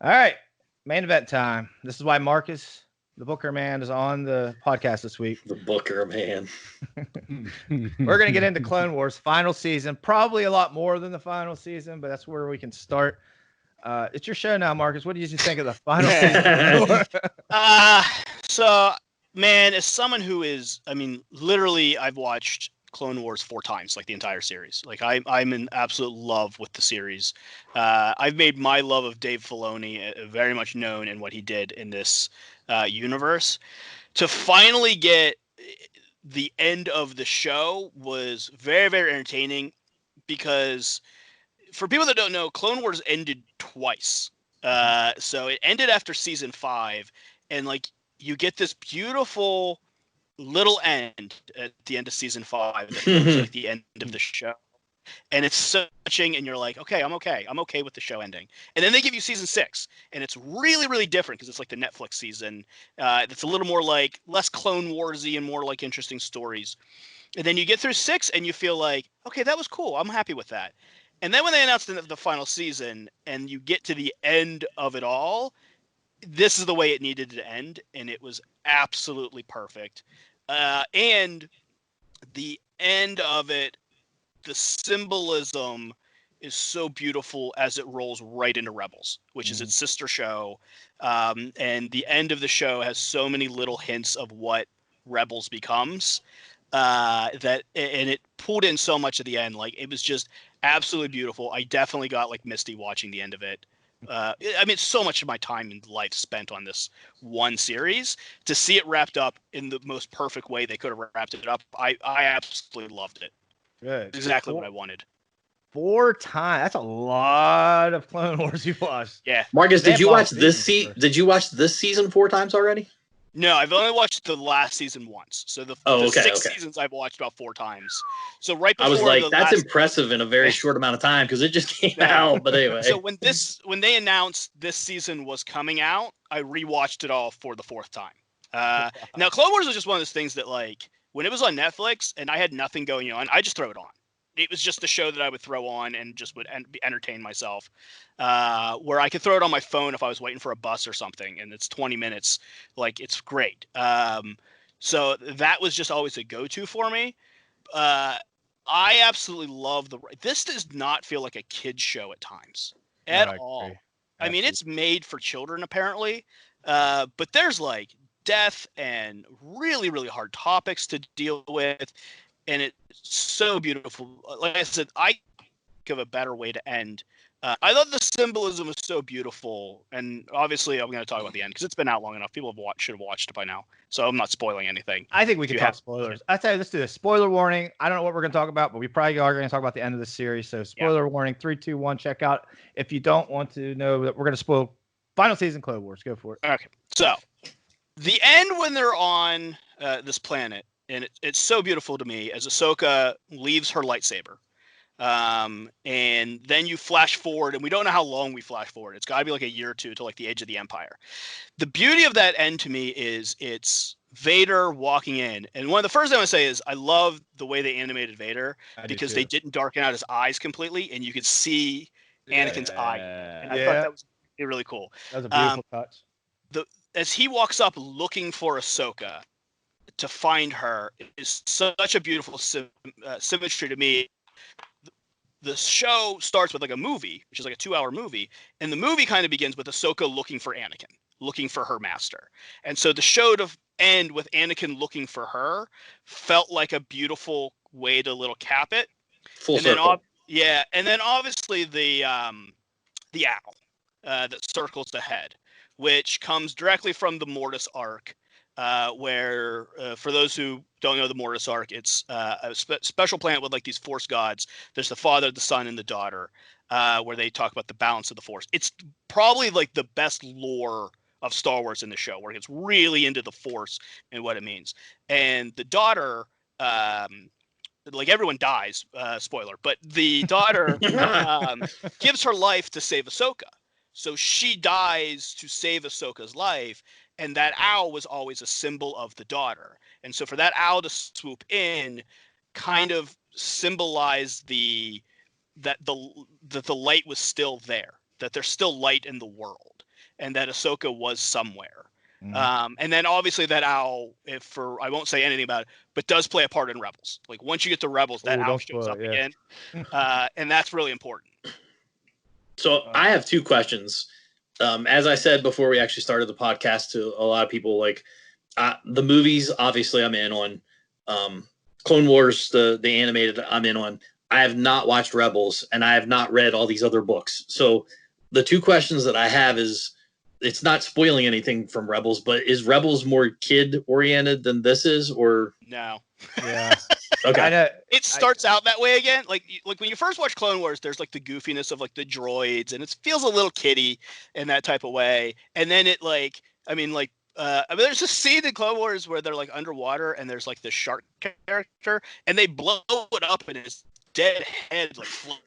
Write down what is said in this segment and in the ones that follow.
All right, main event time. This is why Marcus, the Booker man, is on the podcast this week. The Booker man. We're going to get into Clone Wars final season. Probably a lot more than the final season, but that's where we can start. It's your show now, Marcus. What did you think of the final season? So, man, as someone who is, I mean, literally, I've watched Clone Wars 4 times, like the entire series. Like I'm in absolute love with the series. I've made my love of Dave Filoni very much known in what he did in this universe. To finally get the end of the show was very, very entertaining because for people that don't know, Clone Wars ended twice. So it ended after season 5, and like you get this beautiful little end at the end of season 5 that feels like the end of the show, and it's so touching, and you're like, okay, I'm okay with the show ending. And then they give you season 6, and it's really, really different because it's like the Netflix season. It's a little more like less Clone Warsy and more like interesting stories. And then you get through 6 and you feel like, okay, that was cool, I'm happy with that. And then when they announced the final season and you get to the end of it all, this is the way it needed to end, and it was absolutely perfect. And the end of it, the symbolism is so beautiful as it rolls right into Rebels, which is its sister show. And the end of the show has so many little hints of what Rebels becomes. And it pulled in so much at the end. Like, it was just absolutely beautiful. I definitely got like misty watching the end of it. I mean, so much of my time and life spent on this one series. To see it wrapped up in the most perfect way they could have wrapped it up, I absolutely loved it. Good. Exactly what I wanted. 4 times. That's a lot of Clone Wars you watched. Yeah. Marcus, did you watch this season 4 times already? No, I've only watched the last season once. So the 6 seasons I've watched about 4 times. So right before I was like, that's impressive in a very short amount of time because it just came out. But anyway. So when they announced this season was coming out, I rewatched it all for the 4th time. Now, Clone Wars was just one of those things that, like, when it was on Netflix and I had nothing going on, I just throw it on. It was just the show that I would throw on and just would entertain myself. Where I could throw it on my phone if I was waiting for a bus or something, and it's 20 minutes. Like, it's great. So that was just always a go-to for me. I absolutely love this does not feel like a kid's show at times at all. I mean, it's made for children apparently, but there's like death and really, really hard topics to deal with. And it's so beautiful. Like I said, I think of a better way to end. I thought the symbolism was so beautiful, and obviously I'm going to talk about the end because it's been out long enough. People should have watched it by now, so I'm not spoiling anything. I think we can talk spoilers. I tell you, let's do a spoiler warning. I don't know what we're going to talk about, but we probably are going to talk about the end of the series. So spoiler warning, 3, 2, 1, check out. If you don't want to know that we're going to spoil final season Clone Wars, go for it. Okay, so the end when they're on this planet, and it's so beautiful to me as Ahsoka leaves her lightsaber. And then you flash forward, and we don't know how long we flash forward. It's got to be like a year or two to like the age of the Empire. The beauty of that end to me is it's Vader walking in. And one of the first things I want to say is I love the way they animated Vader because they didn't darken out his eyes completely, and you could see Anakin's eye. And I thought that was really cool. That was a beautiful touch. As he walks up looking for Ahsoka to find her is such a beautiful symmetry to me. The show starts with like a movie, which is like a 2-hour movie. And the movie kind of begins with Ahsoka looking for Anakin, looking for her master. And so the show to end with Anakin looking for her felt like a beautiful way to little cap it. Full circle. And then obviously the owl that circles the head, which comes directly from the Mortis arc. Where for those who don't know the Mortis arc, it's a special planet with like these Force gods. There's the father, the son, and the daughter, where they talk about the balance of the Force. It's probably like the best lore of Star Wars in the show, where it gets really into the Force and what it means. And the daughter, like everyone dies, spoiler, but the daughter gives her life to save Ahsoka. So she dies to save Ahsoka's life. And that owl was always a symbol of the daughter. And so for that owl to swoop in kind of symbolized that the light was still there, that there's still light in the world. and that Ahsoka was somewhere. Mhm. And then obviously that owl, I won't say anything about it, but does play a part in Rebels. Like once you get to Rebels, that Ooh, owl don't shows spoil up it, yeah. again, and that's really important. So I have two questions. As I said before we actually started the podcast to a lot of people, like the movies, obviously I'm in on. Clone Wars, the animated, I'm in on. I have not watched Rebels, and I have not read all these other books. So the two questions that I have is, it's not spoiling anything from Rebels, but is Rebels more kid oriented than this is, or No. Yeah. I okay? know. It starts out that way again. Like when you first watch Clone Wars, there's like the goofiness of like the droids, and it feels a little kiddie in that type of way. And then it there's a scene in Clone Wars where they're like underwater, and there's like this shark character, and they blow it up, and his dead head like floats.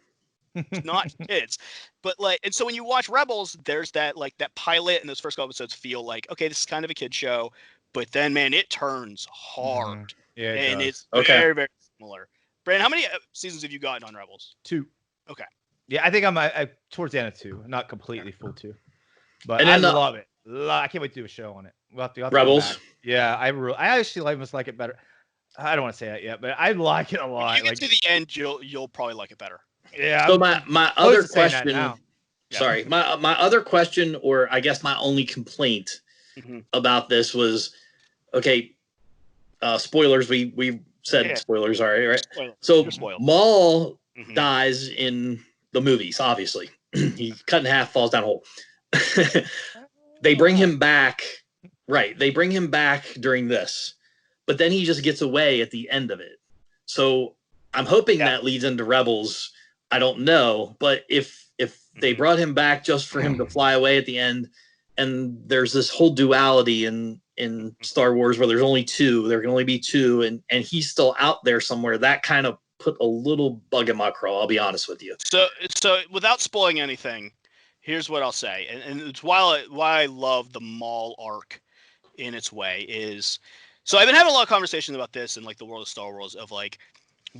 Not kids, but like, and so when you watch Rebels, there's that like that pilot and those first couple episodes feel like, okay, this is kind of a kid show, but then man, it turns hard. Yeah, it And does. it's Okay. very, very similar. Brandon, how many seasons have you gotten on Rebels? 2. Okay. Yeah, I think I'm towards the end of 2, not completely full 2, but And I then the- love it. I can't wait to do a show on it. We'll have to go Rebels? back. Yeah, I actually almost like it better. I don't want to say that yet, but I like it a When lot. you get Like, to the end, you'll probably like it better. yeah. So my other to saying that question, now. Yeah. sorry, my other question, or I guess my only complaint Mhm. about this was, okay, spoilers. We said Yeah. spoilers, all right, right? Spoiler. So You're spoiled. Maul Mhm. dies in the movies, obviously. He cut in half, falls down a hole. They bring him back. Right. They bring him back during this, but then he just gets away at the end of it. So I'm hoping that leads into Rebels. I don't know, but if they brought him back just for him to fly away at the end, and there's this whole duality in Star Wars where there's only two, there can only be two, and he's still out there somewhere, that kind of put a little bug in my craw, I'll be honest with you. So without spoiling anything, here's what I'll say, and it's why I love the Maul arc in its way is, so I've been having a lot of conversations about this in like the world of Star Wars of like,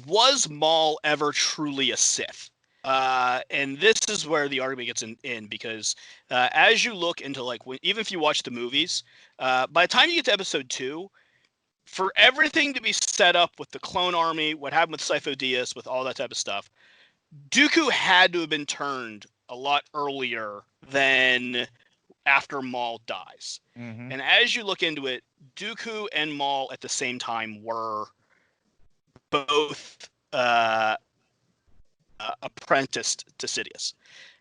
was Maul ever truly a Sith? And this is where the argument gets in because as you look into like even if you watch the movies, by the time you get to episode 2, for everything to be set up with the clone army, what happened with Sifo Dyas, with all that type of stuff, Dooku had to have been turned a lot earlier than after Maul dies. Mhm. And as you look into it, Dooku and Maul at the same time were both apprenticed to Sidious.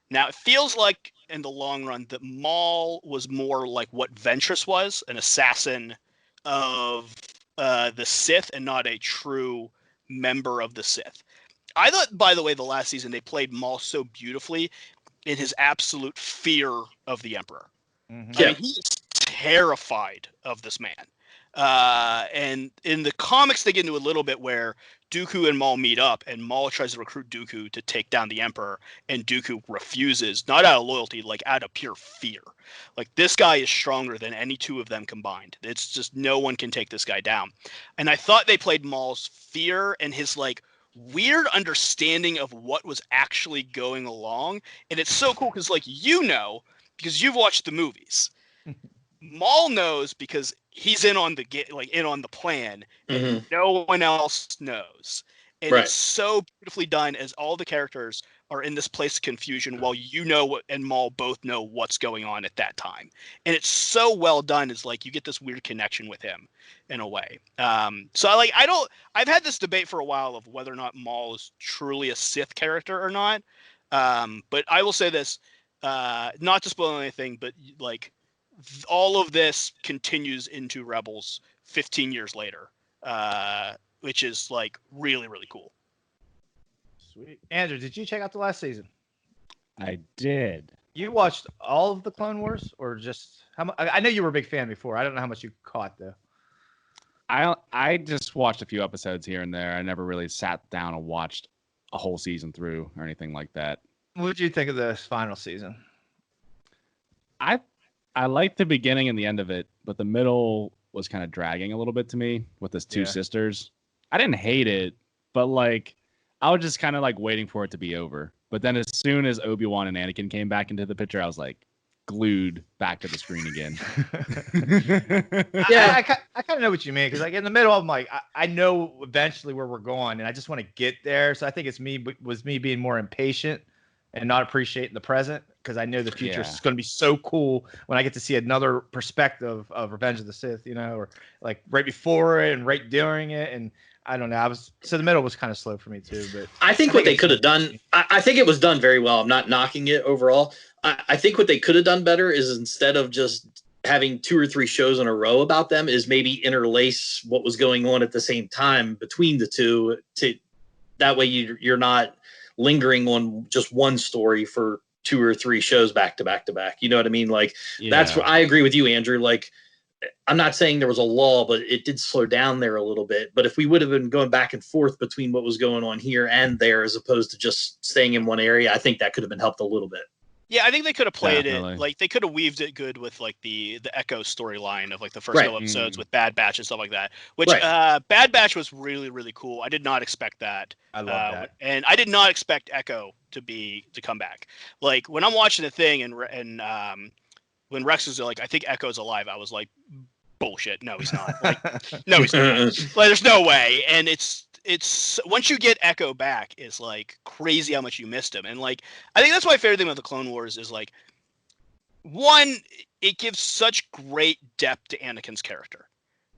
Now, it feels like in the long run that Maul was more like what Ventress was, an assassin of the Sith and not a true member of the Sith. I thought, by the way, the last season they played Maul so beautifully in his absolute fear of the Emperor. Mhm. I mean, he is terrified of this man. And in the comics, they get into a little bit where Dooku and Maul meet up, and Maul tries to recruit Dooku to take down the Emperor, and Dooku refuses, not out of loyalty, like out of pure fear. Like, this guy is stronger than any two of them combined. It's just no one can take this guy down. And I thought they played Maul's fear and his like weird understanding of what was actually going along. And it's so cool because, like, because you've watched the movies. Maul knows because he's in on the plan, and no one else knows. And Right. it's so beautifully done as all the characters are in this place of confusion while and Maul both know what's going on at that time. And it's so well done. It's like you get this weird connection with him in a way. So I've had this debate for a while of whether or not Maul is truly a Sith character or not. But I will say this, not to spoil anything, but like, all of this continues into Rebels 15 years later, which is like really, really cool. Sweet. Andrew, did you check out the last season? I did. You watched all of the Clone Wars, or just how much? I know you were a big fan before. I don't know how much you caught though. I just watched a few episodes here and there. I never really sat down and watched a whole season through or anything like that. What did you think of this final season? I liked the beginning and the end of it, but the middle was kind of dragging a little bit to me with his two sisters. I didn't hate it, but like I was just kind of like waiting for it to be over. But then as soon as Obi-Wan and Anakin came back into the picture, I was like, glued back to the screen again. Yeah, I kind of know what you mean because like in the middle, I'm like, I know eventually where we're going, and I just want to get there. So I think it's me being more impatient and not appreciating the present because I know the future is going to be so cool when I get to see another perspective of Revenge of the Sith, or like right before it and right during it, and I don't know. So the middle was kind of slow for me too, but I think what they could have done, I think it was done very well. I'm not knocking it overall. I think what they could have done better is instead of just having 2 or 3 shows in a row about them, is maybe interlace what was going on at the same time between the two. That way you're not lingering on just one story for 2 or 3 shows back to back to back. You know what I mean? Like that's what I agree with you, Andrew. Like I'm not saying there was a lull, but it did slow down there a little bit. But if we would have been going back and forth between what was going on here and there, as opposed to just staying in one area, I think that could have been helped a little bit. Yeah, I think they could have played it like they could have weaved it good with like the Echo storyline of like the first couple episodes with Bad Batch and stuff like that. Which Bad Batch was really, really cool. I did not expect that. I love that, and I did not expect Echo to come back. Like when I'm watching the thing and when Rex was like, I think Echo's alive, I was like, bullshit. No, he's not. Like, no, he's not. Like, there's no way. And it's once you get Echo back, it's like crazy how much you missed him. And like, I think that's my favorite thing about the Clone Wars is like, one, it gives such great depth to Anakin's character.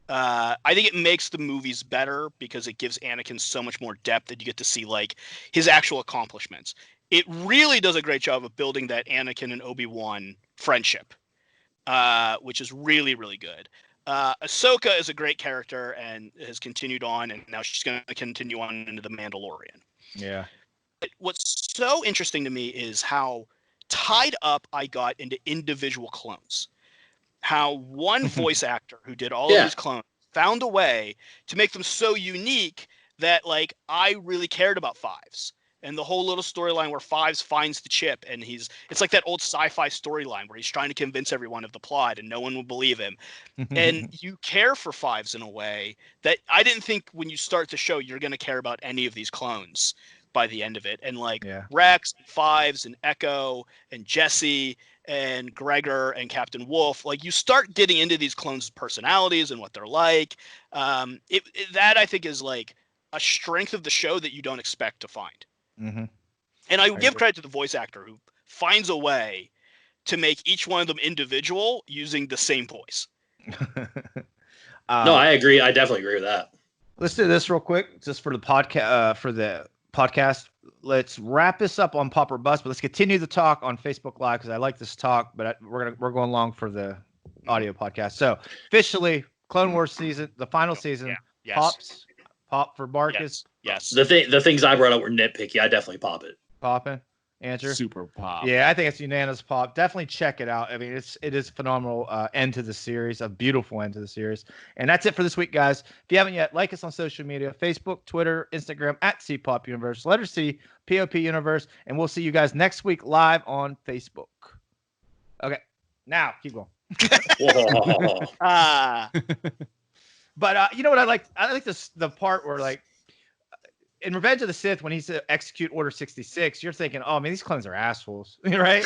I think it makes the movies better because it gives Anakin so much more depth that you get to see like his actual accomplishments. It really does a great job of building that Anakin and Obi-Wan friendship, which is really, really good. Ahsoka is a great character and has continued on, and now she's going to continue on into The Mandalorian. Yeah. But what's so interesting to me is how tied up I got into individual clones. How one voice actor who did all of these clones found a way to make them so unique that like I really cared about Fives. And the whole little storyline where Fives finds the chip and it's like that old sci-fi storyline where he's trying to convince everyone of the plot and no one will believe him. And you care for Fives in a way that I didn't think when you start the show, you're going to care about any of these clones by the end of it. And like Rex, and Fives, and Echo, and Jesse, and Gregor, and Captain Wolf, like you start getting into these clones' personalities and what they're like. That I think is like a strength of the show that you don't expect to find. And I give credit to the voice actor who finds a way to make each one of them individual using the same voice. No, I agree. I definitely agree with that. Let's do this real quick, just for the podcast. Let's wrap this up on Pop or Bust, but let's continue the talk on Facebook Live because I like this talk, but we're going long for the audio podcast. So officially, Clone Wars season, the final season, pop for Barkus. Yes. The things I brought up were nitpicky. I definitely pop it. Popping. Answer. Super pop. Yeah, I think it's unanimous pop. Definitely check it out. I mean, it is a phenomenal end to the series, a beautiful end to the series. And that's it for this week, guys. If you haven't yet, like us on social media, Facebook, Twitter, Instagram, at CPOP Universe, letter C, POP Universe, and we'll see you guys next week live on Facebook. Okay, now keep going. But you know what I like? I like the part where like in Revenge of the Sith, when he's execute Order 66, you're thinking, oh man, these clones are assholes, right?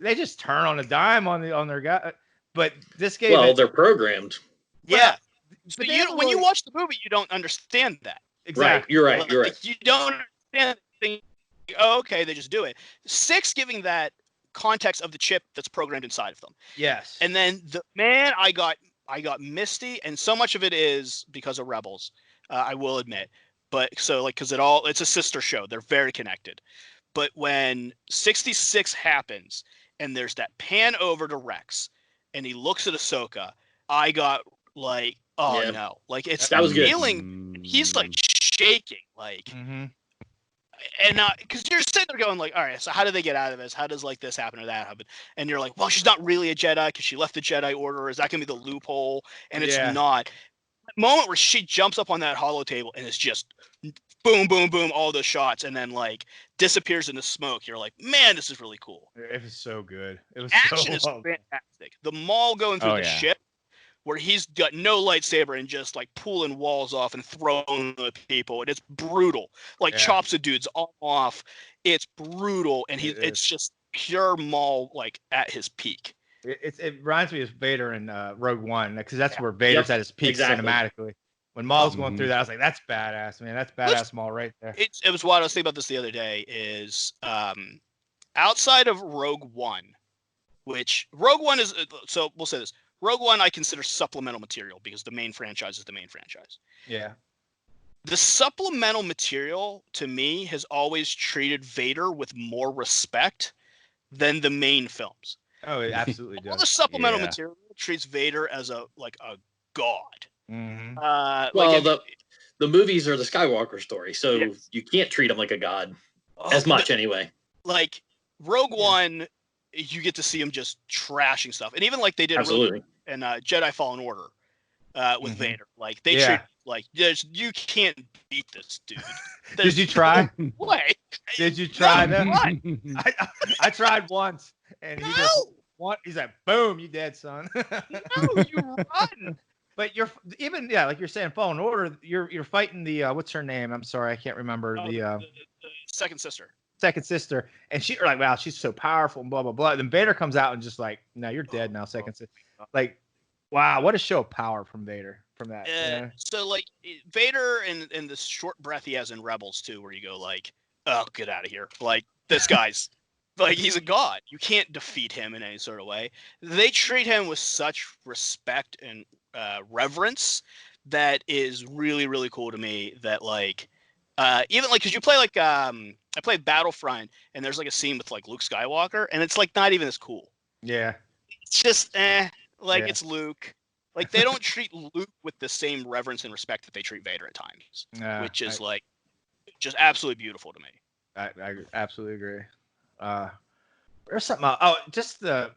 They just turn on a dime on their guy. But this game, they're programmed. Yeah, but when you watch the movie, you don't understand that. Exactly. Right. You're right. You don't understand. Oh, okay, they just do it. 6 giving that context of the chip that's programmed inside of them. Yes. And then I got misty, and so much of it is because of Rebels. I will admit. But so like, cause it's a sister show. They're very connected. But when 66 happens and there's that pan over to Rex and he looks at Ahsoka, I got like, oh no, like it's that was feeling, good. He's like shaking, like, and cause you're sitting there going like, all right, so how do they get out of this? How does like this happen or that happen? And you're like, well, she's not really a Jedi because she left the Jedi Order. Is that going to be the loophole? And it's not. Moment where she jumps up on that holo table and it's just boom, boom, boom, all those shots, and then like disappears into smoke. You're like, man, this is really cool. It was so good. It was action is fantastic. The Maul going through the ship, where he's got no lightsaber and just like pulling walls off and throwing the people, and it's brutal. Like chops a dude's all off. It's brutal, and it's just pure Maul like at his peak. It reminds me of Vader in Rogue One, because that's where Vader's at his peak cinematically. When Maul's going through that, I was like, "That's badass, man. That's badass Maul right there." It was what I was thinking about this the other day. Is outside of Rogue One, which Rogue One is, so we'll say this: Rogue One I consider supplemental material because the main franchise is the main franchise. Yeah. The supplemental material to me has always treated Vader with more respect than the main films. Oh, it absolutely does. All the supplemental material treats Vader as a god. Mm-hmm. The movies are the Skywalker story, so you can't treat him like a god as much anyway. Like Rogue One, you get to see him just trashing stuff, and even like they did absolutely in Jedi Fallen Order with Vader. Like they treat like you can't beat this dude. Did you try? What? Did you try that? What? I tried once, and he just he's like, "Boom, you dead, son." No, you run. But you're even like you're saying, Fallen Order. You're fighting the what's her name? I'm sorry, I can't remember the second sister. Second sister, and she's like, wow, she's so powerful and blah blah blah. Then Vader comes out and just like, no, you're dead now, second sister. Like, wow, what a show of power from Vader from that. So like Vader and the short breath he has in Rebels too, where you go like, oh, get out of here. Like this guy's like he's a god. You can't defeat him in any sort of way. They treat him with such respect and reverence that is really really cool to me. That like even like because you play like I played Battlefront and there's like a scene with like Luke Skywalker and it's like not even as cool. Yeah. It's just it's Luke. Like they don't treat Luke with the same reverence and respect that they treat Vader at times, which is like just absolutely beautiful to me. I absolutely agree. There's something else. Oh, just the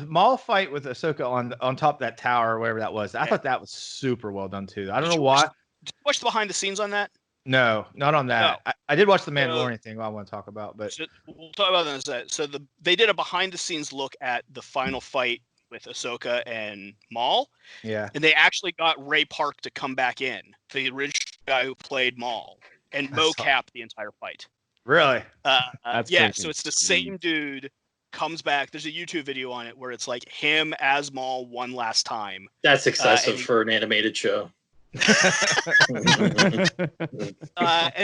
Maul fight with Ahsoka on top of that tower or whatever that was. I thought that was super well done too. I don't know why. Did you watch the behind the scenes on that? No, not on that. No. I did watch the Mandalorian thing I want to talk about, but we'll talk about that in a second. So they did a behind the scenes look at the final fight with Ahsoka and Maul. Yeah. And they actually got Ray Park to come back in, the original guy who played Maul, and mocap the entire fight. Really? So it's the same dude comes back. There's a YouTube video on it where it's like him as Maul one last time. That's excessive for an animated show. And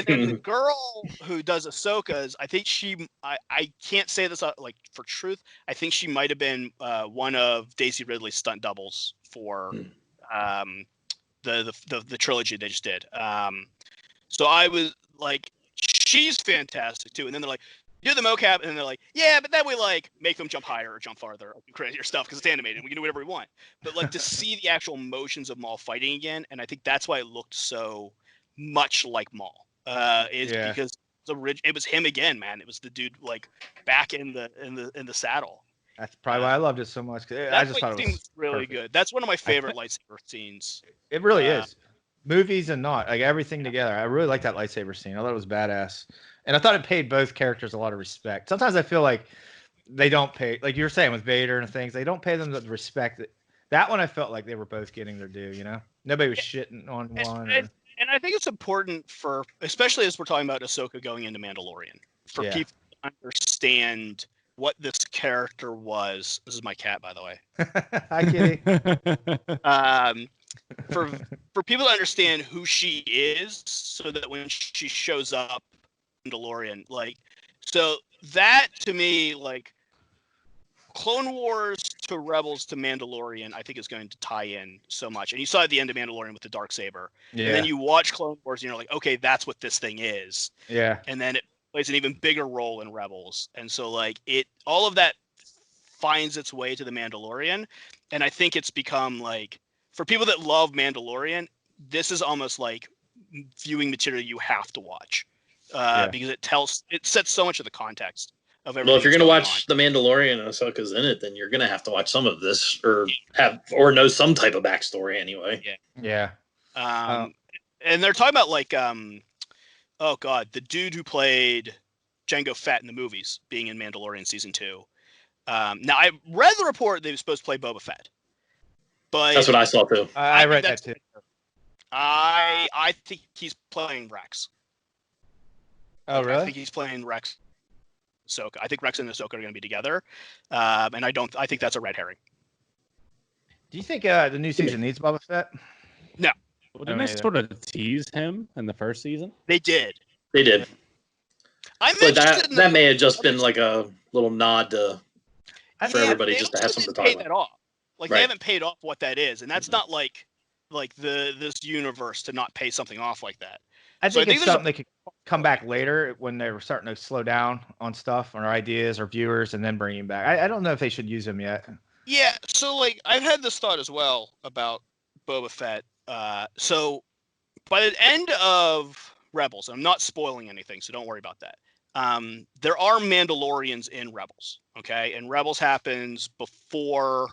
then the girl who does Ahsoka's, I think I can't say this like for truth. I think she might have been one of Daisy Ridley's stunt doubles for the trilogy they just did. So I was like, she's fantastic too. And then they're like, do the mocap, and then they're like, yeah, but then we like make them jump higher or jump farther or do crazier stuff because it's animated. We can do whatever we want. But like to see the actual motions of Maul fighting again, and I think that's why it looked so much like Maul. Because it was him again, man. It was the dude like back in the saddle. That's probably why I loved it so much. I just thought it was really good. That's one of my favorite lightsaber scenes. It really is. Movies and not like everything together. I really like that lightsaber scene. I thought it was badass. And I thought it paid both characters a lot of respect. Sometimes I feel like they don't pay, like you were saying with Vader and things, they don't pay them the respect. That one I felt like they were both getting their due, you know? Nobody was shitting on one. And I think it's important for, especially as we're talking about Ahsoka going into Mandalorian, for people to understand what this character was. This is my cat, by the way. Hi, kitty. For people to understand who she is so that when she shows up, Mandalorian, like, so that to me, like Clone Wars to Rebels to Mandalorian, I think is going to tie in so much. And you saw at the end of Mandalorian with the Darksaber. And then you watch Clone Wars and you're like, okay, that's what this thing is. Yeah. And then it plays an even bigger role in Rebels. And so like all of that finds its way to the Mandalorian. And I think it's become like, for people that love Mandalorian, this is almost like viewing material you have to watch. Because it sets so much of the context of everything. Well, if you're going to watch The Mandalorian and Ahsoka's in it, then you're going to have to watch some of this or know some type of backstory anyway. Yeah. And they're talking about like, oh God, the dude who played Jango Fett in the movies being in Mandalorian season 2. Now I read the report they were supposed to play Boba Fett, but that's what I saw too. I read that too. I think he's playing Rex. Oh, really? I think he's playing Rex. Ahsoka. I think Rex and Ahsoka are going to be together, and I think that's a red herring. Do you think the new season needs Boba Fett? No. Well, didn't they sort of tease him in the first season? They did. They did. But that may have just been like a little nod to for everybody just to have something to talk about. That off. Like they haven't paid off what that is, and that's not like this universe to not pay something off like that. I think it's something they could come back later when they were starting to slow down on stuff or ideas or viewers, and then bring him back. I don't know if they should use him yet. Yeah, so like I've had this thought as well about Boba Fett. So by the end of Rebels, I'm not spoiling anything, so don't worry about that. There are Mandalorians in Rebels, okay? And Rebels happens before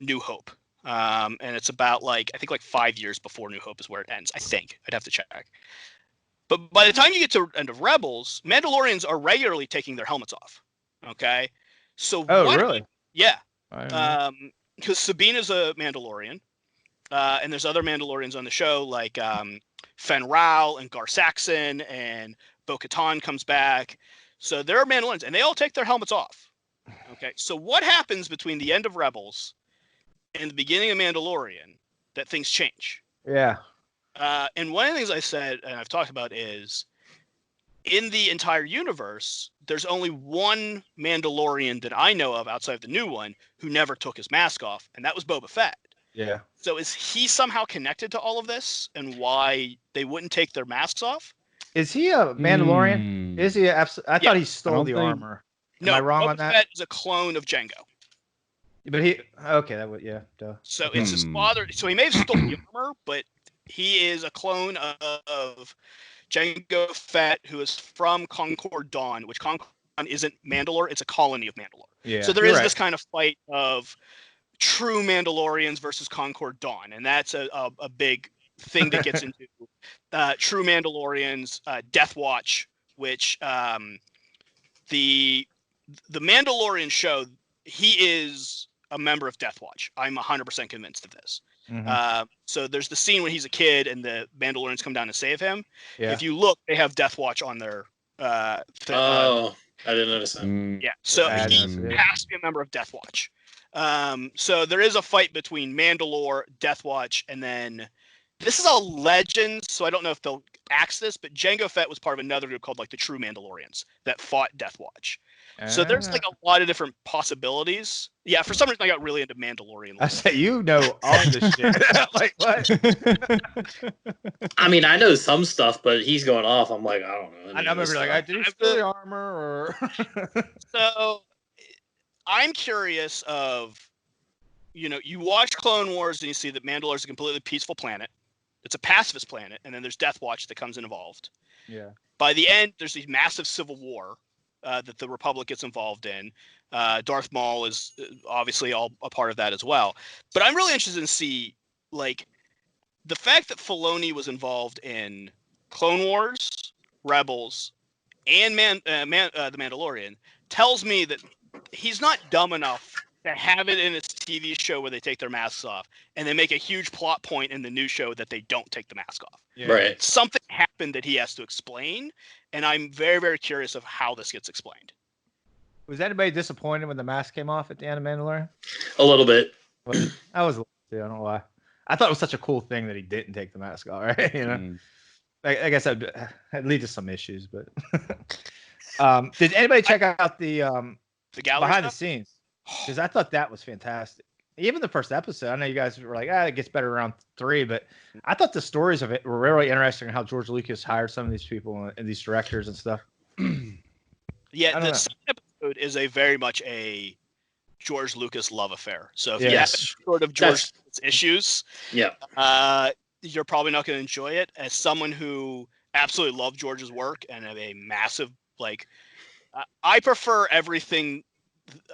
New Hope. And it's about I think 5 years before New Hope is where it ends. I think. I'd have to check. But by the time you get to the end of Rebels, Mandalorians are regularly taking their helmets off. Okay? So really? Yeah. Because Sabina's a Mandalorian. And there's other Mandalorians on the show like Fen Rao and Gar Saxon and Bo-Katan comes back. So there are Mandalorians, and they all take their helmets off. Okay, so what happens between the end of Rebels and the beginning of Mandalorian that things change? Yeah. And one of the things I said, and I've talked about, is in the entire universe, there's only one Mandalorian that I know of outside of the new one who never took his mask off, and that was Boba Fett. Yeah. So is he somehow connected to all of this and why they wouldn't take their masks off? Is he a Mandalorian? Is he? I thought he stole the armor. Am I wrong on that? Fett is a clone of Jango. But that would, duh. So it's his father. So he may have stolen the armor, but he is a clone of Jango Fett, who is from Concord Dawn, which Concord Dawn isn't Mandalore. It's a colony of Mandalore. Yeah. So there is this kind of fight of true Mandalorians versus Concord Dawn, and that's a big thing that gets into true Mandalorians, Death Watch, which the Mandalorian show, he is a member of Death Watch. I'm 100% convinced of this. Mm-hmm. So there's the scene when he's a kid and the Mandalorians come down to save him. Yeah. If you look, they have Death Watch on their I didn't notice that. Yeah, so he has to be a member of Death Watch. So there is a fight between Mandalore, Death Watch, and then this is all legends, so I don't know if they'll axe this, but Jango Fett was part of another group called the True Mandalorians that fought Death Watch. So there's a lot of different possibilities. Yeah, for some reason I got really into Mandalorian. I say you know all this shit. What? I mean, I know some stuff, but he's going off. I'm like, I don't know. I remember I did steal the armor or So I'm curious of, you watch Clone Wars and you see that Mandalore is a completely peaceful planet. It's a pacifist planet, and then there's Death Watch that comes involved. Yeah. By the end, there's these massive civil war that the Republic gets involved in. Darth Maul is obviously all a part of that as well. But I'm really interested in see the fact that Filoni was involved in Clone Wars, Rebels, and The Mandalorian tells me that he's not dumb enough to have it in his TV show where they take their masks off and they make a huge plot point in the new show that they don't take the mask off. Yeah. Right. Something happened that he has to explain, and I'm very, very curious of how this gets explained. Was anybody disappointed when the mask came off at the end of Mandalorian? A little bit. I was. I don't know why. I thought it was such a cool thing that he didn't take the mask off. Right? I guess that'd lead to some issues, but did anybody check out the gallery behind the scenes? Because I thought that was fantastic. Even the first episode, I know you guys were like, it gets better around 3, but I thought the stories of it were really interesting. How George Lucas hired some of these people and these directors and stuff. Yeah, the second episode is very much a George Lucas love affair. So if you have sort of George Lucas issues, you're probably not going to enjoy it. As someone who absolutely loved George's work and have a massive I prefer everything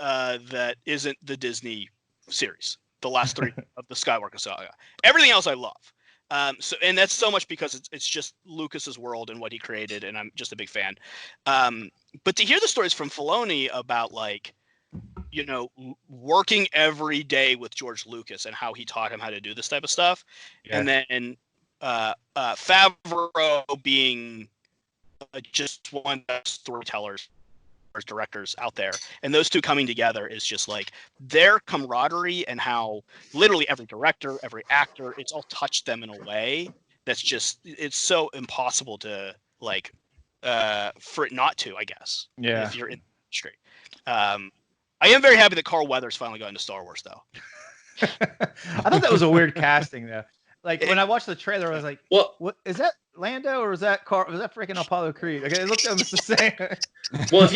that isn't the Disney series, the last 3 of the Skywalker saga. Everything else I love. And that's so much because it's just Lucas's world and what he created, and I'm just a big fan. But to hear the stories from Filoni about working every day with George Lucas and how he taught him how to do this type of stuff, and then Favreau being just one of the storytellers directors out there, and those two coming together is just like their camaraderie and how literally every director, every actor, it's all touched them in a way that's just it's so impossible to like for it not to, I guess. Yeah. If you're in the industry. I am very happy that Carl Weathers finally got into Star Wars, though. I thought that was a weird casting, though. Like when I watched the trailer, I was like, "What is that? Lando or was that Carl? Was that freaking Apollo Creed?" Like, it looked almost the same. Well,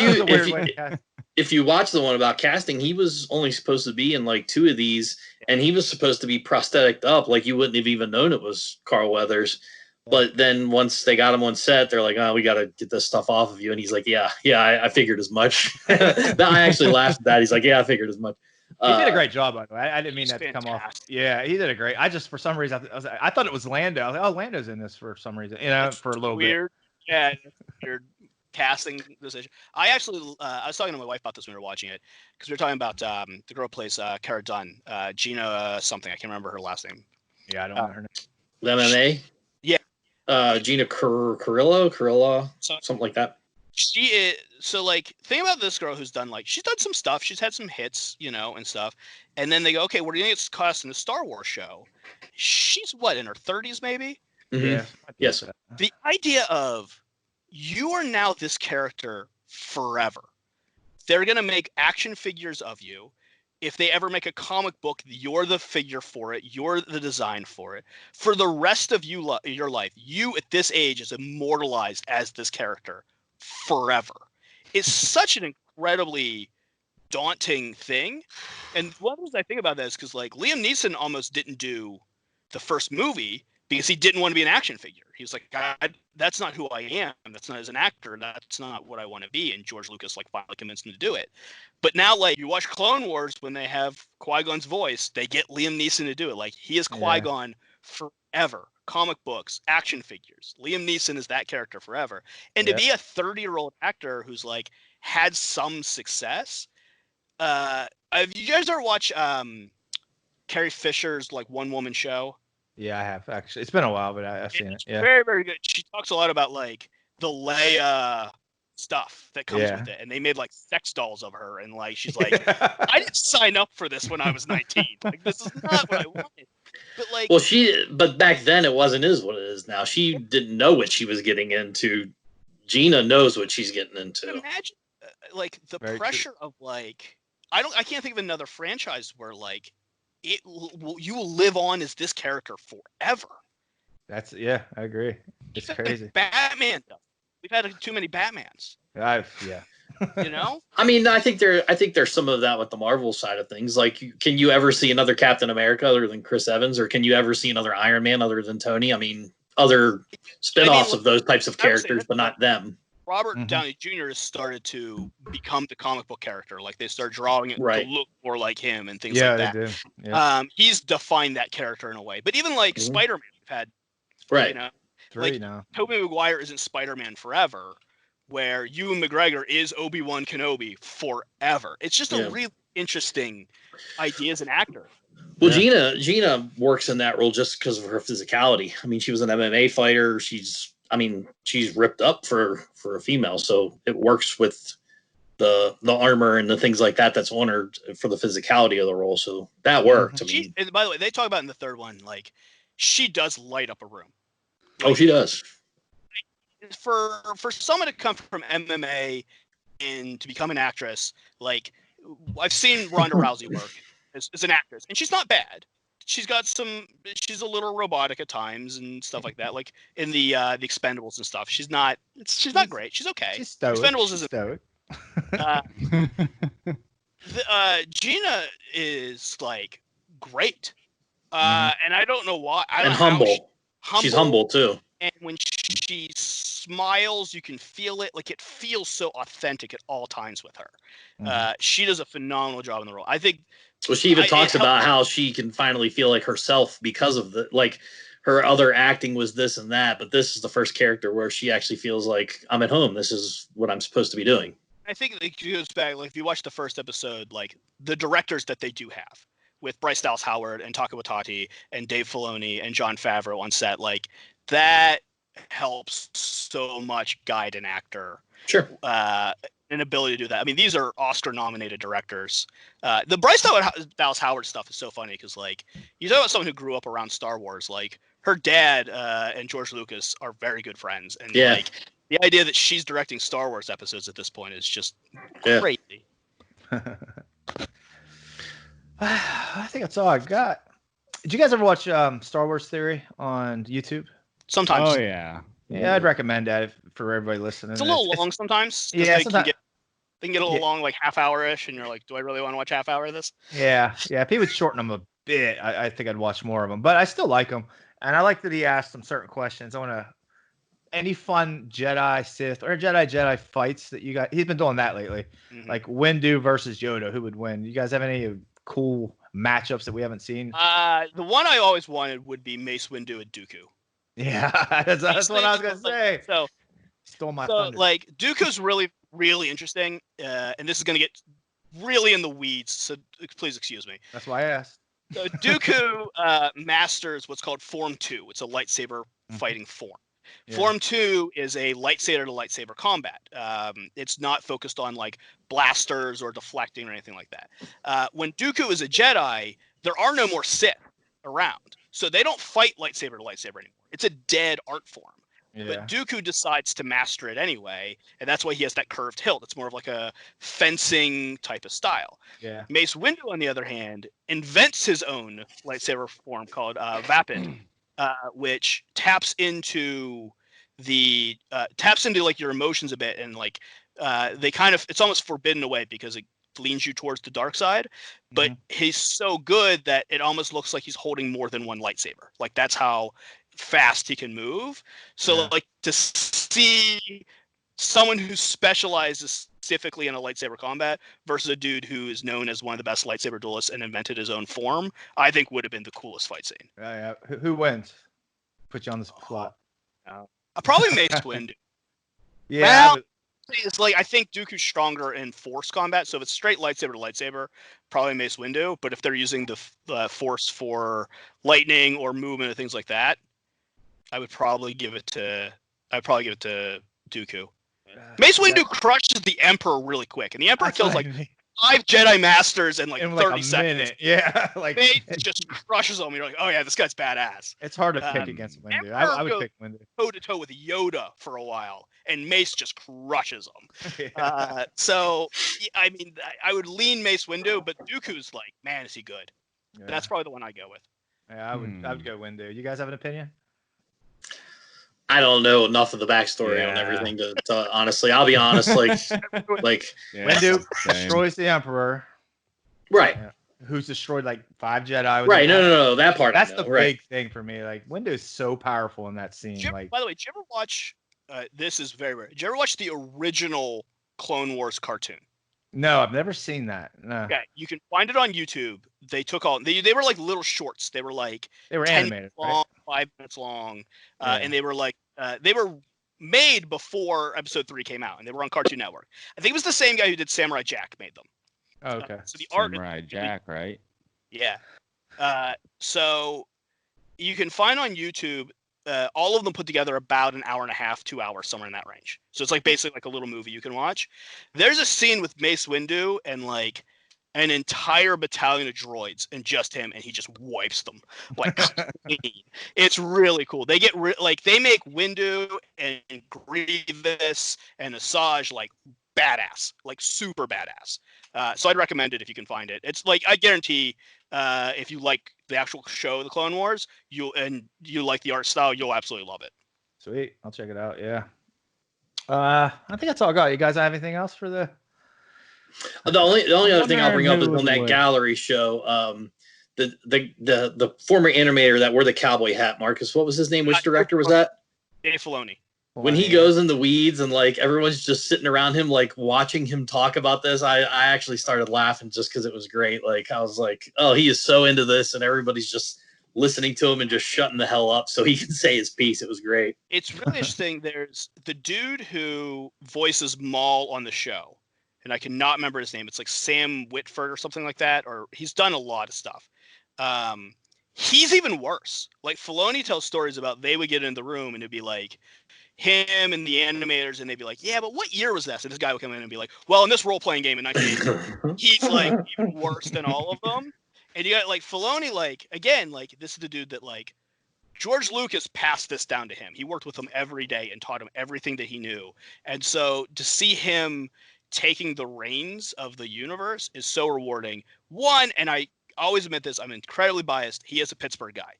if you watch the one about casting, he was only supposed to be in like 2 of these, and he was supposed to be prosthetic up, like you wouldn't have even known it was Carl Weathers. But then once they got him on set, they're like, "Oh, we got to get this stuff off of you." And he's like, "Yeah, I figured as much." I actually laughed at that. He's like, "Yeah, I figured as much." He did a great job, by the way. I didn't mean that to come off. Yeah, he did a great. I just for some reason I thought it was Lando. I was like, "Oh, Lando's in this for some reason," for a little weird, bit. Yeah, weird casting decision. I actually I was talking to my wife about this when we were watching it because we were talking about the girl who plays Cara Dunn, Gina something. I can't remember her last name. Yeah, I don't know her name. MMA. Gina Carrillo, something like that. She is so like think about this girl who's done she's done some stuff. She's had some hits, and stuff. And then they go, okay, what are you gonna get cast in the Star Wars show? She's what, in her 30s maybe? Mm-hmm. Yeah. Yes. The idea of you are now this character forever. They're gonna make action figures of you. If they ever make a comic book, you're the figure for it. You're the design for it. For the rest of your life, you at this age is immortalized as this character forever. It's such an incredibly daunting thing. And one of the things I think about that is because Liam Neeson almost didn't do the first movie because he didn't want to be an action figure. He was like, that's not who I am. That's not as an actor. That's not what I want to be. And George Lucas finally convinced him to do it. But now you watch Clone Wars when they have Qui-Gon's voice, they get Liam Neeson to do it. He is Qui-Gon forever. Comic books, action figures. Liam Neeson is that character forever. And to be a 30-year-old actor who's had some success. Have you guys ever watched Carrie Fisher's one-woman show? Yeah, I have actually. It's been a while, but I've seen it. Yeah. Very, very good. She talks a lot about the Leia stuff that comes with it, and they made sex dolls of her, and she's like, I didn't sign up for this when I was 19. This is not what I wanted. But but back then it wasn't what it is now. She didn't know what she was getting into. Gina knows what she's getting into. Imagine the Very pressure of I can't think of another franchise where you will live on as this character forever. I agree. It's crazy. Batman does. We've had too many Batmans. Yeah. I mean, I think there's some of that with the Marvel side of things. Can you ever see another Captain America other than Chris Evans, or can you ever see another Iron Man other than Tony? I mean, other spinoffs of those types of characters, but not them. Robert Downey Jr. has started to become the comic book character. They start drawing it to look more like him and things like that. They do. Yeah. He's defined that character in a way. But even Spider-Man, we've had three now. Tobey Maguire isn't Spider-Man forever, where Ewan McGregor is Obi-Wan Kenobi forever. It's just a really interesting idea as an actor. Well, Gina works in that role just because of her physicality. I mean, she was an MMA fighter. She's ripped up for a female, so it works with the armor and the things like that that's on her for the physicality of the role. So that worked. And by the way, they talk about in the third one, she does light up a room. She does. For someone to come from MMA and to become an actress, I've seen Ronda Rousey work as an actress, and she's not bad. She's a little robotic at times and stuff like that, in the Expendables and stuff. She's not great. She's okay. She's stoic. Expendables isn't. Stoic. Gina is great, and I don't know why. And humble. She's humble too. And when she smiles, you can feel it. It feels so authentic at all times with her. She does a phenomenal job in the role. I think. Well, she even talks about how she can finally feel like herself because of her other acting was this and that, but this is the first character where she actually feels like I'm at home. This is what I'm supposed to be doing. I think it goes back. If you watch the first episode, the directors that they do have with Bryce Dallas Howard and Taika Waititi and Dave Filoni and Jon Favreau on set, that helps so much guide an actor. Sure. An ability to do that. I mean, these are Oscar-nominated directors. The Bryce Dallas Howard stuff is so funny because, like, you talk about someone who grew up around Star Wars. Like, her dad and George Lucas are very good friends, and like the idea that she's directing Star Wars episodes at this point is just crazy. I think that's all I got. Did you guys ever watch Star Wars Theory on YouTube? Sometimes. Oh yeah. Yeah, I'd recommend that for everybody listening. It's a little long sometimes. Yeah, they can get a little long, like half hour-ish, and you're like, do I really want to watch half hour of this? Yeah. If he would shorten them a bit, I think I'd watch more of them. But I still like them, and I like that he asked some certain questions. I want to any fun Jedi Sith or Jedi fights that you got. He's been doing that lately, like Windu versus Yoda. Who would win? You guys have any cool matchups that we haven't seen? The one I always wanted would be Mace Windu and Dooku. Yeah, that's what I was gonna say. So stole my thunder. Like Dooku's really, really interesting, and this is gonna get really in the weeds. So please excuse me. That's why I asked. So Dooku masters what's called Form 2. It's a lightsaber fighting form. Yeah. Form 2 is a lightsaber to lightsaber combat. It's not focused on like blasters or deflecting or anything like that. When Dooku is a Jedi, there are no more Sith around, so they don't fight lightsaber to lightsaber anymore. It's a dead art form. Yeah. But Dooku decides to master it anyway, and that's why he has that curved hilt. It's more of like a fencing type of style. Yeah. Mace Windu, on the other hand, invents his own lightsaber form called Vapid, which taps into like your emotions a bit, and like it's almost forbidden away because it leans you towards the dark side. But he's so good that it almost looks like he's holding more than one lightsaber. Like that's how fast he can move. So like to see someone who specializes specifically in a lightsaber combat versus a dude who is known as one of the best lightsaber duelists and invented his own form, I think would have been the coolest fight scene. Yeah. Who wins? Put you on the spot. Probably Mace Windu. Yeah. Well, it's like I think Dooku's stronger in force combat, so if it's straight lightsaber to lightsaber, probably Mace Windu. But if they're using the force for lightning or movement or things like that, I would probably give it to Dooku. Mace Windu crushes the Emperor really quick, and the Emperor kills like 5 Jedi Masters in like 30 seconds. Minute. Yeah, like Mace just crushes them. You're like, oh yeah, this guy's badass. It's hard to pick against Windu. I would pick Windu. Toe to toe with Yoda for a while, and Mace just crushes him. So I mean, I would lean Mace Windu, but Dooku's like, man, is he good? Yeah. That's probably the one I go with. Yeah, I would go Windu. You guys have an opinion? I don't know enough of the backstory on everything to honestly. I'll be honest, like Windu destroys the Emperor, right? Yeah. Who's destroyed like 5 Jedi? Right? No, that part. That's the big thing for me. Like Windu is so powerful in that scene. By the way, did you ever watch? This is very rare. Did you ever watch the original Clone Wars cartoon? No, I've never seen that. No. Okay, you can find it on YouTube. They took all they were like little shorts. They were like 10 animated, long, right? 5 minutes long, and they were like they were made before Episode 3 came out, and they were on Cartoon Network. I think it was the same guy who did Samurai Jack made them. Oh, okay. So the Samurai Jack, right? Yeah. So you can find on YouTube. All of them put together about an hour and a half, 2 hours, somewhere in that range. So it's like basically like a little movie you can watch. There's a scene with Mace Windu and like an entire battalion of droids and just him, and he just wipes them like clean. It's really cool. They get they make Windu and Grievous and Asajj like badass, like super badass. So I'd recommend it if you can find it. It's like I guarantee if you like the actual show, The Clone Wars, you like the art style, you'll absolutely love it. Sweet, I'll check it out. Yeah. I think that's all I got. You guys have anything else for the? The only other thing I'll bring up is on that gallery show. The former animator that wore the cowboy hat, Marcus. What was his name? Which director was that? Dave Filoni. When he goes in the weeds and like everyone's just sitting around him, like watching him talk about this, I actually started laughing just because it was great. Like I was like, oh, he is so into this, and everybody's just listening to him and just shutting the hell up so he can say his piece. It was great. It's really interesting. There's the dude who voices Maul on the show, and I cannot remember his name. It's like Sam Whitford or something like that, or he's done a lot of stuff. He's even worse. Like Filoni tells stories about they would get in the room and it'd be like him and the animators, and they'd be like, "Yeah, but what year was this?" And this guy would come in and be like, "Well, in this role playing game in 1980, he's like even worse than all of them." And you got like Filoni, like again, like this is the dude that like George Lucas passed this down to him. He worked with him every day and taught him everything that he knew. And so to see him taking the reins of the universe is so rewarding. One, and I always admit this, I'm incredibly biased. He is a Pittsburgh guy.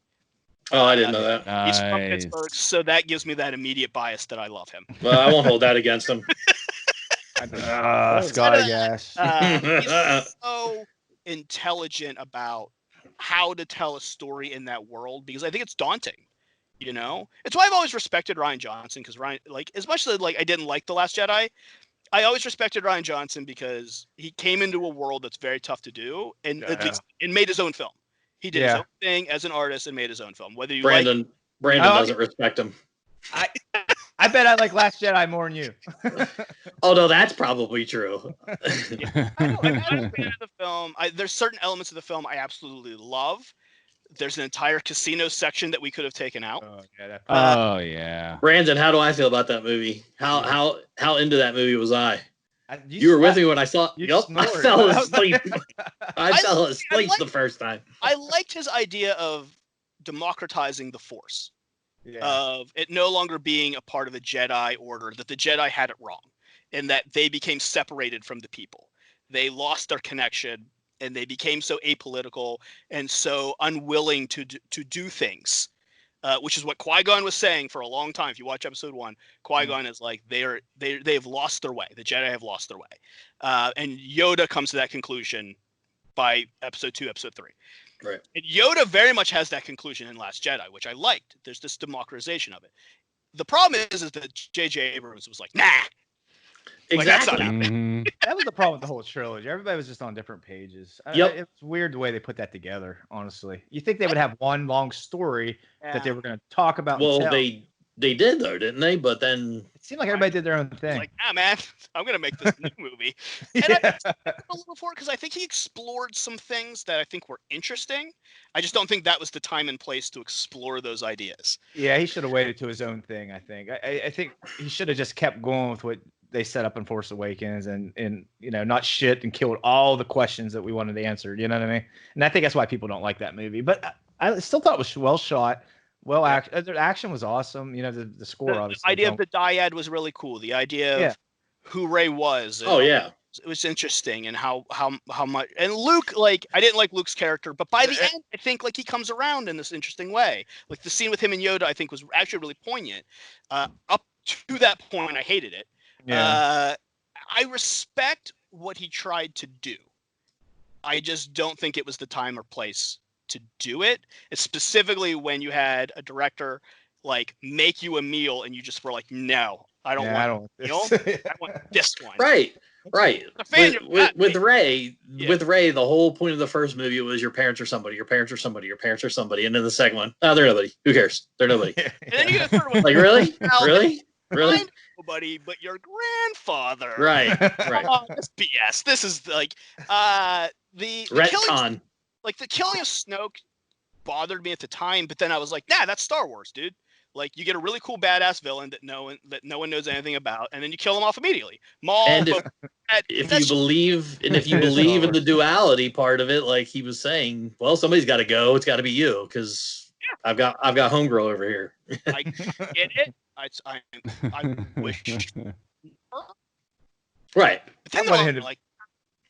Oh, I didn't know that. He's from Pittsburgh, so that gives me that immediate bias that I love him. Well, I won't hold that against him. Scotty Gash. He's so intelligent about how to tell a story in that world because I think it's daunting. You know, it's why I've always respected Rian Johnson because Ryan, like, as much as like I didn't like The Last Jedi, I always respected Rian Johnson because he came into a world that's very tough to do and and made his own film. He did his own thing as an artist and made his own film. Whether you Brandon doesn't respect him. I bet I like Last Jedi more than you. Although that's probably true. I'm a fan of the film. There's certain elements of the film I absolutely love. There's an entire casino section that we could have taken out. Oh yeah. Brandon, how do I feel about that movie? How into that movie was I? You were with me when I saw. Yep, I fell asleep. I fell asleep the first time. I liked his idea of democratizing the Force. Of it no longer being a part of the Jedi Order, that the Jedi had it wrong, and that they became separated from the people. They lost their connection, and they became so apolitical and so unwilling to do things, which is what Qui-Gon was saying for a long time. If you watch Episode 1, Qui-Gon is like they have lost their way. The Jedi have lost their way, and Yoda comes to that conclusion by Episode 2, Episode 3. Right. And Yoda very much has that conclusion in Last Jedi, which I liked. There's this democratization of it. The problem is that J.J. Abrams was like, nah. Exactly. That was the problem with the whole trilogy. Everybody was just on different pages. Yep. It's weird the way they put that together, honestly. You think they would have one long story that they were going to talk about. Well, they did, though, didn't they? But then it seemed like everybody did their own thing. Like, man, I'm going to make this new movie. And I'm a little for it because I think he explored some things that I think were interesting. I just don't think that was the time and place to explore those ideas. Yeah, he should have waited to his own thing, I think. I think he should have just kept going with what they set up in Force Awakens and you know, not shit and killed all the questions that we wanted answered. You know what I mean? And I think that's why people don't like that movie. But I still thought it was well shot. Well, the action was awesome. You know, the score, obviously. The idea of the dyad was really cool. The idea of who Rey was. Oh, yeah. It was interesting and how much. And Luke, like, I didn't like Luke's character, but by the end, I think, like, he comes around in this interesting way. Like, the scene with him and Yoda, I think, was actually really poignant. Up to that point, I hated it. Yeah. I respect what he tried to do. I just don't think it was the time or place to do it. It's specifically when you had a director like make you a meal and you just were like, no, I don't want a meal. I want this one. Right. With Rey, the whole point of the first movie was your parents are somebody, your parents are somebody, your parents are somebody, and then the second one, they're nobody. Who cares? They're nobody. And then you get the third one. Like really? Really? Nobody but your grandfather. Right. Oh, that's BS. This is like the retcon. Like the killing of Snoke bothered me at the time, but then I was like, nah, that's Star Wars, dude. Like you get a really cool badass villain that no one knows anything about, and then you kill him off immediately. Maul. And if you believe in the duality part of it, like he was saying, well, somebody's got to go. It's got to be you, because I've got homegirl over here. I get it. I wish. Right. But then I'm like,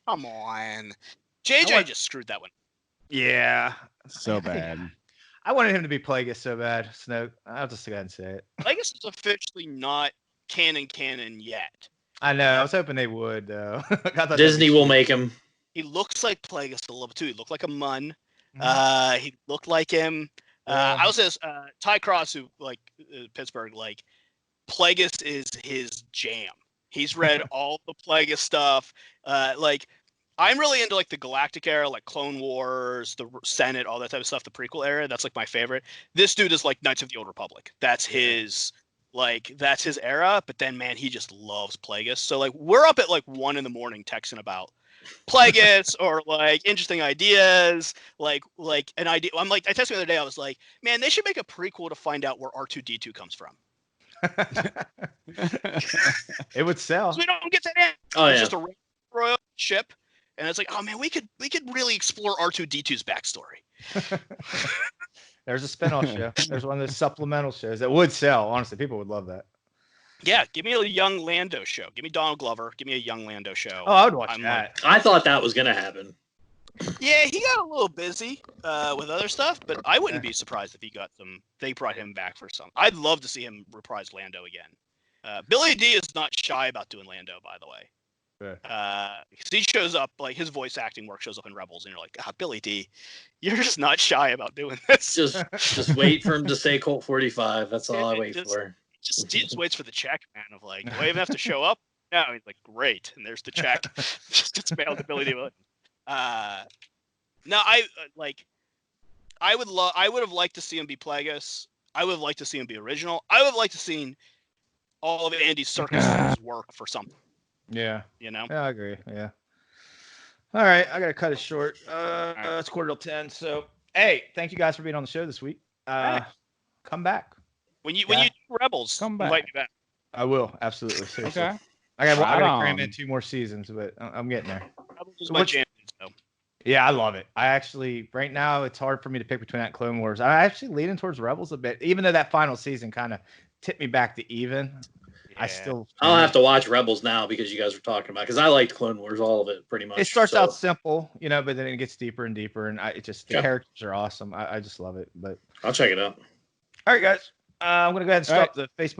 come on, JJ just screwed that one. Yeah. So bad. I wanted him to be Plagueis so bad, Snoke. I'll just go ahead and say it. Plagueis is officially not canon yet. I know. I was hoping they would, though. Disney will make him. He looks like Plagueis a little bit, too. He looked like a Mun. He looked like him. I was just Ty Cross, who like Pittsburgh, like Plagueis is his jam. He's read all the Plagueis stuff. Like I'm really into like the Galactic era, like Clone Wars, the Senate, all that type of stuff. The prequel era, that's like my favorite. This dude is like Knights of the Old Republic. That's his era. But then, man, he just loves Plagueis. So like we're up at like 1 a.m. texting about Plagueis or like interesting ideas, like an idea. I'm like, I texted the other day. I was like, man, they should make a prequel to find out where R2D2 comes from. It would sell. So we don't get that in. Oh It's yeah. just a royal ship, and it's like, oh man, we could really explore R2D2's backstory. There's a spinoff show. There's one of those supplemental shows that would sell. Honestly, people would love that. Yeah, give me a young Lando show. Give me Donald Glover. Give me a young Lando show. Oh, I would watch I'm that. I thought that was gonna happen. Yeah, he got a little busy with other stuff, but I wouldn't be surprised if they brought him back for some. I'd love to see him reprise Lando again. Billy D is not shy about doing Lando, by the way. Because he shows up, like his voice acting work shows up in Rebels, and you're like, Billy D, you're just not shy about doing this. Just wait for him to say Colt 45. That's all I wait for. He just waits for the check, man. Of like, do I even have to show up? No, he's like, great, and there's the check. Just gets mailed to Billy D. No, I would have liked to see him be Plagueis. I would have liked to see him be original. I would have liked to see all of Andy Serkis' work for something. Yeah. You know? Yeah, I agree. Yeah. All right, I gotta cut it short. It's 9:45. So, hey, thank you guys for being on the show this week. Come back when you do Rebels. Come back. Invite me back. I will absolutely. Seriously. Okay. I gotta Right cram on. in 2 more seasons, but I'm getting there. Rebels is my jam. So. Yeah, I love it. I actually, right now, it's hard for me to pick between that and Clone Wars. I'm actually leaning towards Rebels a bit, even though that final season kind of tipped me back to even. I still. I'll have to watch Rebels now because you guys were talking about. Because I liked Clone Wars, all of it, pretty much. It starts so. out simple, but then it gets deeper and deeper, and the characters are awesome. I just love it. But I'll check it out. all right, guys, I'm gonna go ahead and stop the Facebook